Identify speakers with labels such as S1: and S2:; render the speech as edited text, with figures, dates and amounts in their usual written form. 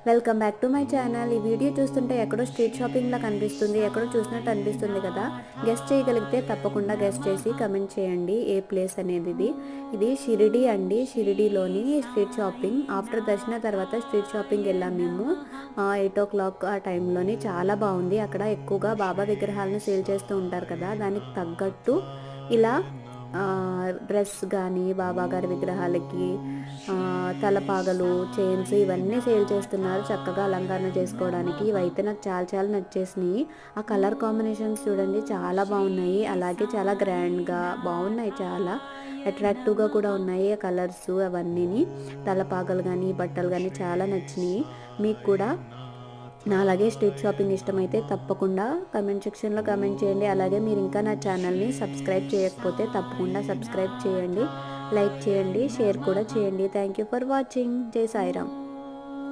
S1: Welcome back to my channel. ఈ video చూస్తుంటే ఎక్కడో స్ట్రీట్ షాపింగ్ లా కనిపిస్తుంది, ఎక్కడో చూసినట్టు అనిపిస్తుంది కదా. గెస్ట్ చేయగలిగితే తప్పకుండా గెస్ట్ చేసి కమెంట్ చేయండి ఏ ప్లేస్ అనేది. ఇది షిరిడి అండి. షిరిడిలోని స్ట్రీట్ షాపింగ్. ఆఫ్టర్ దర్శన తర్వాత స్ట్రీట్ షాపింగ్ వెళ్ళాం మేము 8 o'clock ఆ టైంలోని. చాలా బాగుంది. అక్కడ ఎక్కువగా బాబా విగ్రహాలను సేల్ చేస్తూ ఉంటారు కదా, దానికి తగ్గట్టు ఇలా డ్రెస్ కానీ బాబా గారి విగ్రహాలకి తలపాగలు, చైన్స్ ఇవన్నీ సేల్ చేస్తున్నారు చక్కగా అలంకరణ చేసుకోవడానికి. ఇవైతే నాకు చాలా చాలా నచ్చేసినాయి. ఆ కలర్ కాంబినేషన్స్ చూడండి చాలా బాగున్నాయి, అలాగే చాలా గ్రాండ్గా బాగున్నాయి, చాలా అట్రాక్టివ్గా కూడా ఉన్నాయి ఆ కలర్స్ అవన్నీ. తలపాగలు కానీ బట్టలు కానీ చాలా నచ్చినాయి. మీకు కూడా అలాగే స్ట్రీట్ షాపింగ్ ఇష్టమైతే తప్పకుండా కమెంట్ సెక్షన్లో కమెంట్ చేయండి. అలాగే మీరు ఇంకా నా ఛానల్ని సబ్స్క్రైబ్ చేయకపోతే తప్పకుండా సబ్స్క్రైబ్ చేయండి, లైక్ చేయండి, షేర్ కూడా చేయండి. Thank you for watching. జై సాయిరామ్.